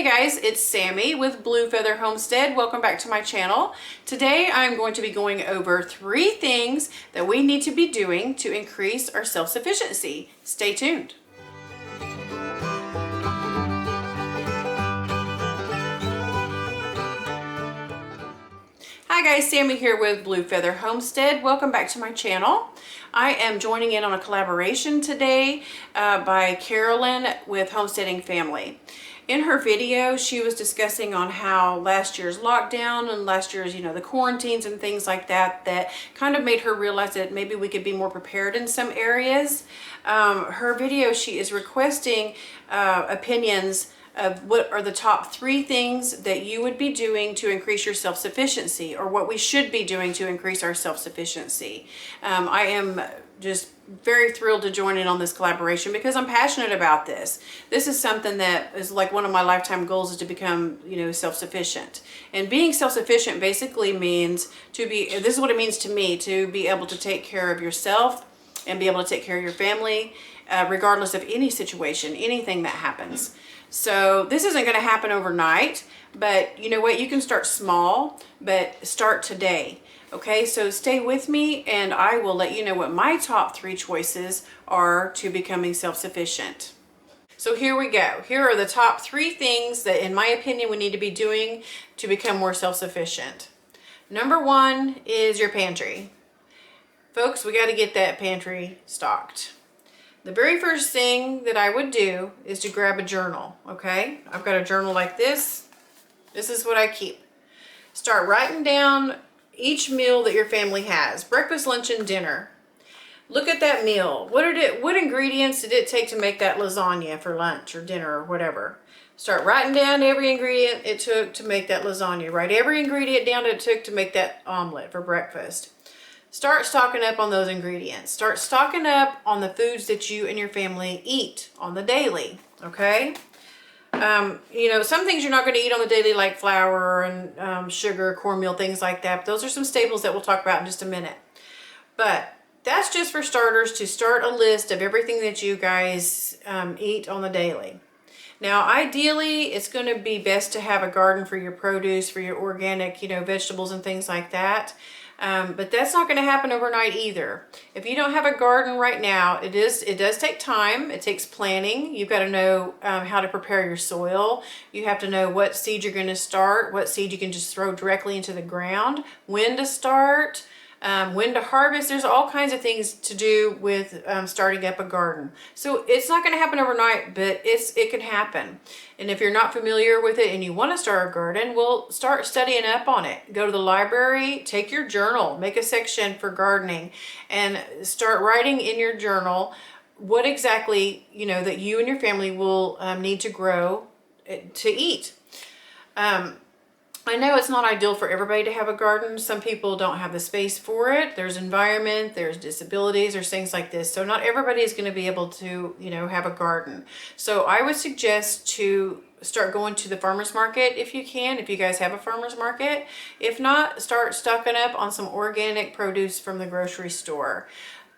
Hey guys, it's Sammy with Blue Feather Homestead. Welcome back to my channel. Today I'm going to be going over 3 things that we need to be doing to increase our self-sufficiency. Stay tuned. Hi guys, Sammy here with Blue Feather Homestead. Welcome back to my channel. I am joining in on a collaboration today by Carolyn with Homesteading Family. In her video, she was discussing on how last year's lockdown and last year's, the quarantines and things like that, that kind of made her realize that maybe we could be more prepared in some areas. Her video, she is requesting opinions of what are the top 3 things that you would be doing to increase your self-sufficiency, or what we should be doing to increase our self-sufficiency. I am just very thrilled to join in on this collaboration because I'm passionate about this. This is something that is like one of my lifetime goals, is to become, self-sufficient. And being self-sufficient basically means this is what it means to me, to be able to take care of yourself and be able to take care of your family, regardless of any situation, anything that happens. So this isn't going to happen overnight, but you know what? You can start small, but start today. Okay, so stay with me and I will let you know what my top 3 choices are to becoming self-sufficient. So here we go. Here are the top 3 things that, in my opinion, we need to be doing to become more self-sufficient. Number 1 is your pantry. Folks, we got to get that pantry stocked. The very first thing that I would do is to grab a journal, okay? I've got a journal like this. This is what I keep. Start writing down each meal that your family has, breakfast, lunch, and dinner. Look at that meal. What ingredients did it take to make that lasagna for lunch or dinner or whatever? Start writing down every ingredient it took to make that lasagna. Write every ingredient down that it took to make that omelet for breakfast. Start stocking up on those ingredients. Start stocking up on the foods that you and your family eat on the daily, okay? Some things you're not going to eat on the daily, like flour and sugar, cornmeal, things like that. But those are some staples that we'll talk about in just a minute. But that's just for starters, to start a list of everything that you guys eat on the daily. Now, ideally, it's going to be best to have a garden for your produce, for your organic, vegetables and things like that. But that's not going to happen overnight either. If you don't have a garden right now, it does take time. It takes planning. You've got to know how to prepare your soil. You have to know what seed you're going to start, what seed you can just throw directly into the ground, when to start, when to harvest. There's all kinds of things to do with starting up a garden. So it's not going to happen overnight, but it can happen. And if you're not familiar with it and you want to start a garden, well, start studying up on it. Go to the library, take your journal, make a section for gardening, and start writing in your journal what exactly, that you and your family will need to grow to eat. I know it's not ideal for everybody to have a garden. Some people don't have the space for it. There's environment, there's disabilities, there's things like this. So not everybody is going to be able to, have a garden. So I would suggest to start going to the farmer's market if you can, if you guys have a farmer's market. If not, start stocking up on some organic produce from the grocery store.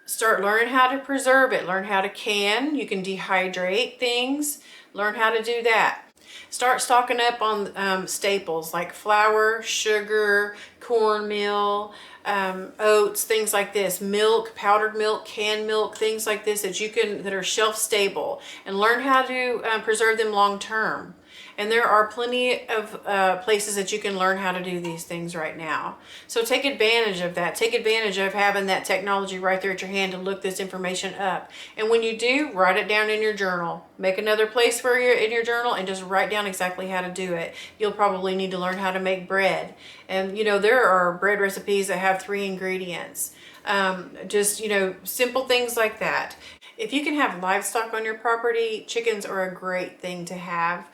Start learning how to preserve it, learn how to can. You can dehydrate things, learn how to do that. Start stocking up on staples like flour, sugar, cornmeal, oats, things like this, milk, powdered milk, canned milk, things like this that are shelf stable, and learn how to preserve them long term. And there are plenty of places that you can learn how to do these things right now. So take advantage of that. Take advantage of having that technology right there at your hand to look this information up. And when you do, write it down in your journal. Make another place in your journal and just write down exactly how to do it. You'll probably need to learn how to make bread. And there are bread recipes that have 3 ingredients. Simple things like that. If you can have livestock on your property, chickens are a great thing to have.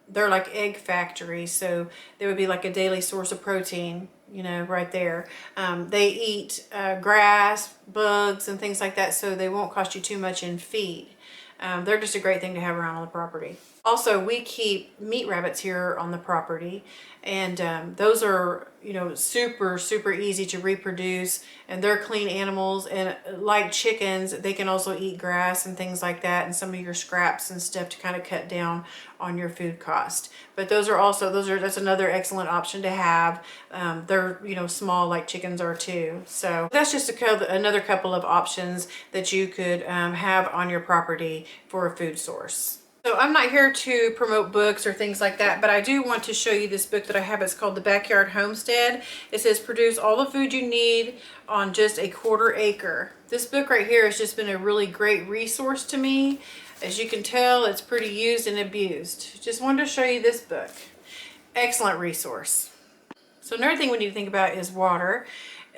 They're like egg factories, so they would be like a daily source of protein, right there. They eat grass, bugs, and things like that, so they won't cost you too much in feed. They're just a great thing to have around on the property. Also, we keep meat rabbits here on the property, and those are, you know, super easy to reproduce, and they're clean animals. And like chickens, they can also eat grass and things like that, and some of your scraps and stuff to kind of cut down on your food cost. But that's another excellent option to have. They're, you know, small like chickens are too. So that's just another couple of options that you could have on your property for a food source. So I'm not here to promote books or things like that, but I do want to show you this book that I have. It's called The Backyard Homestead. It says produce all the food you need on just a 1/4 acre. This book right here has just been a really great resource to me. As you can tell, it's pretty used and abused. Just wanted to show you this book. Excellent resource. So another thing we need to think about is water.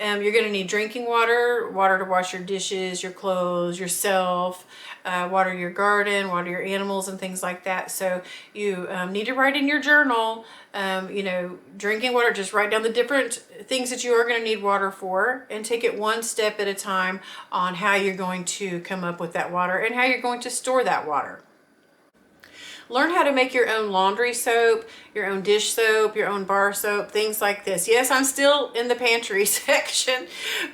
You're going to need drinking water, water to wash your dishes, your clothes, yourself, water your garden, water your animals, and things like that. So you need to write in your journal, you know, drinking water. Just write down the different things that you are going to need water for, and take it one step at a time on how you're going to come up with that water and how you're going to store that water. Learn how to make your own laundry soap, your own dish soap, your own bar soap, things like this. Yes, I'm still in the pantry section,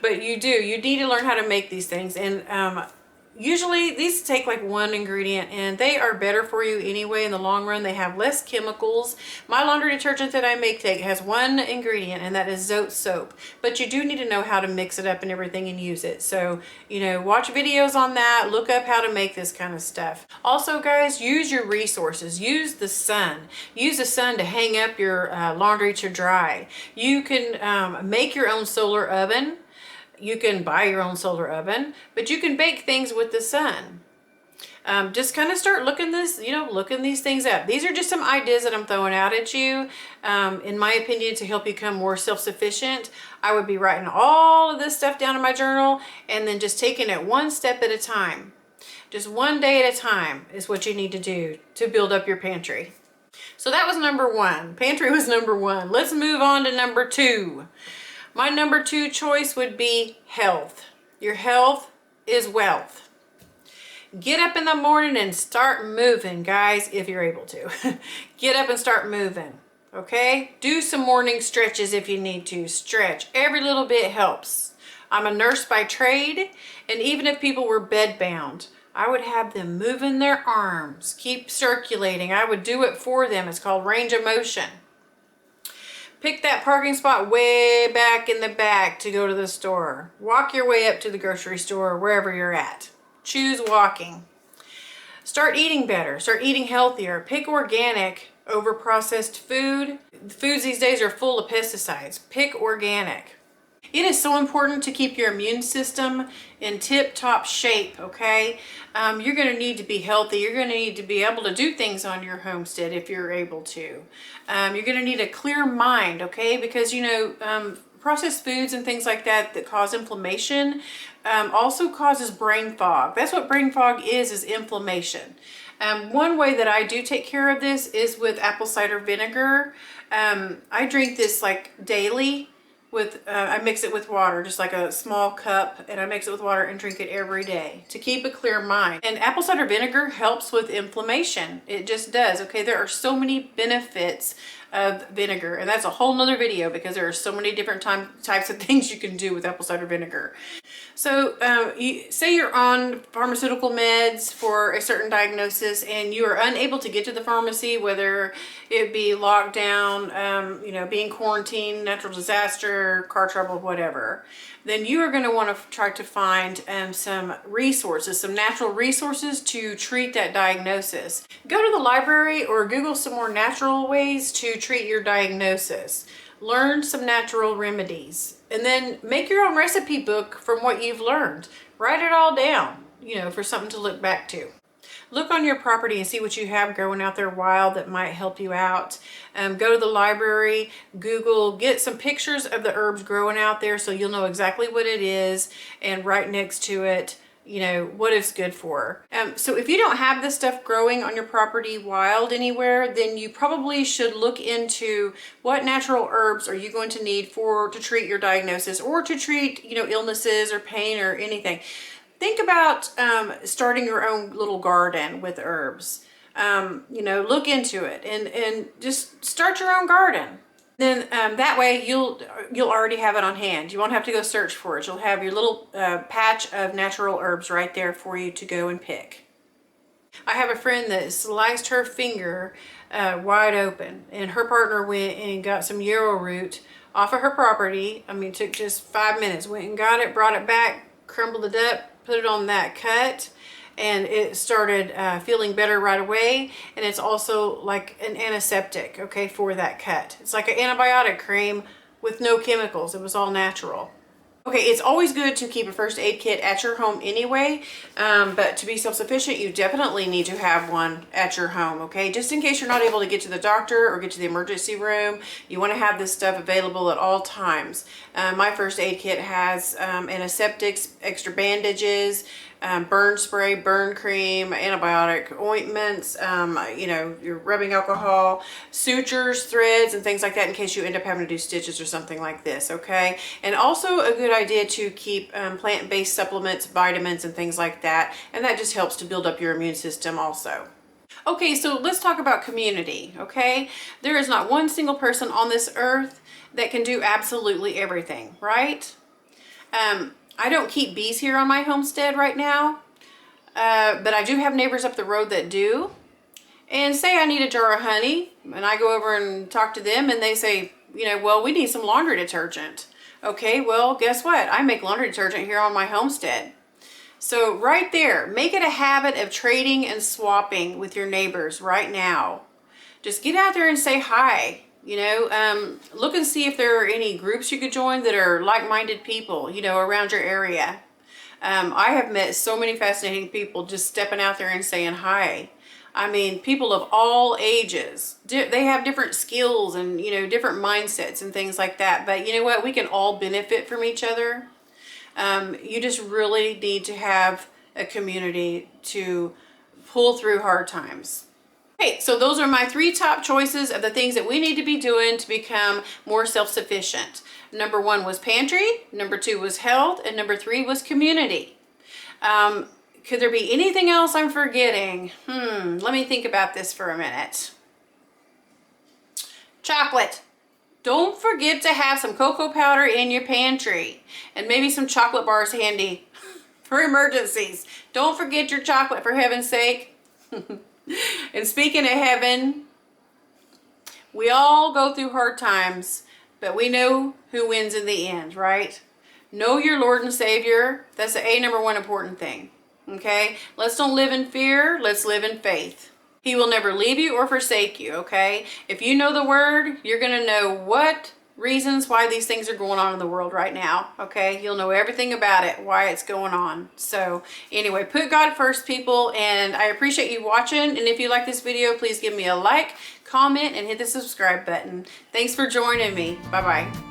but you need to learn how to make these things. And usually these take like one ingredient, and they are better for you anyway in the long run. They have less chemicals. My laundry detergent that I make has one ingredient, and that is Zote soap. But you do need to know how to mix it up and everything and use it. So, you know, watch videos on that. Look up how to make this kind of stuff. Also, guys, use your resources. Use the sun. Use the sun to hang up your laundry to dry. You can make your own solar oven. You can buy your own solar oven, but you can bake things with the sun. Just kind of start looking these things up. These are just some ideas that I'm throwing out at you. In my opinion, to help you become more self-sufficient, I would be writing all of this stuff down in my journal and then just taking it one step at a time. Just one day at a time is what you need to do to build up your pantry. So that was number one. Pantry was number one. Let's move on to number two. My number two choice would be health. Your health is wealth. Get up in the morning and start moving, guys, if you're able to. Get up and start moving, okay? Do some morning stretches if you need to. Stretch. Every little bit helps. I'm a nurse by trade, and even if people were bedbound, I would have them moving their arms, keep circulating. I would do it for them. It's called range of motion. Pick that parking spot way back in the back to go to the store. Walk your way up to the grocery store, wherever you're at. Choose walking. Start eating better. Start eating healthier. Pick organic over processed food. Foods these days are full of pesticides. Pick organic. It is so important to keep your immune system in tip-top shape, okay? You're going to need to be healthy. You're going to need to be able to do things on your homestead if you're able to. You're going to need a clear mind, okay? Because, you know, processed foods and things like that cause inflammation also causes brain fog. That's what brain fog is inflammation. One way that I do take care of this is with apple cider vinegar. I drink this like daily. I mix it with water, just like a small cup, and I mix it with water and drink it every day to keep a clear mind. And apple cider vinegar helps with inflammation. It just does, okay? There are so many benefits of vinegar, and that's a whole nother video because there are so many different types of things you can do with apple cider vinegar. So say you're on pharmaceutical meds for a certain diagnosis and you are unable to get to the pharmacy, whether it be lockdown, you know, being quarantined, natural disaster, car trouble, whatever, then you are going to want to try to find some resources, some natural resources to treat that diagnosis. Go to the library or Google some more natural ways to treat your diagnosis. Learn some natural remedies, and then make your own recipe book from what you've learned. Write it all down, you know, for something to look back to. Look on your property and see what you have growing out there wild that might help you out. Go to the library, Google, get some pictures of the herbs growing out there so you'll know exactly what it is, and right next to it, you know, what it's good for. So if you don't have this stuff growing on your property wild anywhere, then you probably should look into what natural herbs are you going to need to treat your diagnosis, or to treat, you know, illnesses or pain or anything. Think about starting your own little garden with herbs. You know, look into it and just start your own garden. Then that way you'll already have it on hand. You won't have to go search for it. You'll have your little patch of natural herbs right there for you to go and pick. I have a friend that sliced her finger wide open, and her partner went and got some yarrow root off of her property. I mean, it took just 5 minutes. Went and got it, brought it back, crumbled it up, put it on that cut, and it started feeling better right away. And it's also like an antiseptic, okay, for that cut. It's like an antibiotic cream with no chemicals. It was all natural. Okay, it's always good to keep a first aid kit at your home anyway, but to be self-sufficient, you definitely need to have one at your home, okay? Just in case you're not able to get to the doctor or get to the emergency room, you want to have this stuff available at all times. My first aid kit has antiseptics, extra bandages, burn spray, burn cream, antibiotic ointments, you know, your rubbing alcohol, sutures, threads, and things like that in case you end up having to do stitches or something like this, okay? And also a good idea to keep plant-based supplements, vitamins, and things like that, and that just helps to build up your immune system also. Okay, so let's talk about community, okay? There is not one single person on this earth that can do absolutely everything, right? I don't keep bees here on my homestead right now, but I do have neighbors up the road that do. And say I need a jar of honey, and I go over and talk to them, and they say, you know, well, we need some laundry detergent. Okay, well, guess what? I make laundry detergent here on my homestead. So right there, make it a habit of trading and swapping with your neighbors right now. Just get out there and say hi. You know, look and see if there are any groups you could join that are like-minded people, you know, around your area. I have met so many fascinating people just stepping out there and saying hi. I mean, people of all ages. They have different skills and, you know, different mindsets and things like that. But you know what? We can all benefit from each other. You just really need to have a community to pull through hard times. Okay, so those are my 3 top choices of the things that we need to be doing to become more self-sufficient. Number 1 was pantry, number 2 was health, and number 3 was community. Could there be anything else I'm forgetting? Let me think about this for a minute. Chocolate. Don't forget to have some cocoa powder in your pantry and maybe some chocolate bars handy for emergencies. Don't forget your chocolate, for heaven's sake. And speaking of heaven, we all go through hard times, but we know who wins in the end, right? Know your Lord and Savior. That's the number 1 important thing, okay? Let's don't live in fear. Let's live in faith. He will never leave you or forsake you, okay? If you know the Word, you're going to know what reasons why these things are going on in the world right now, okay? You'll know everything about it, why it's going on. So anyway, put God first, people, and I appreciate you watching. And if you like this video, please give me a like, comment, and hit the subscribe button. Thanks for joining me. Bye-bye.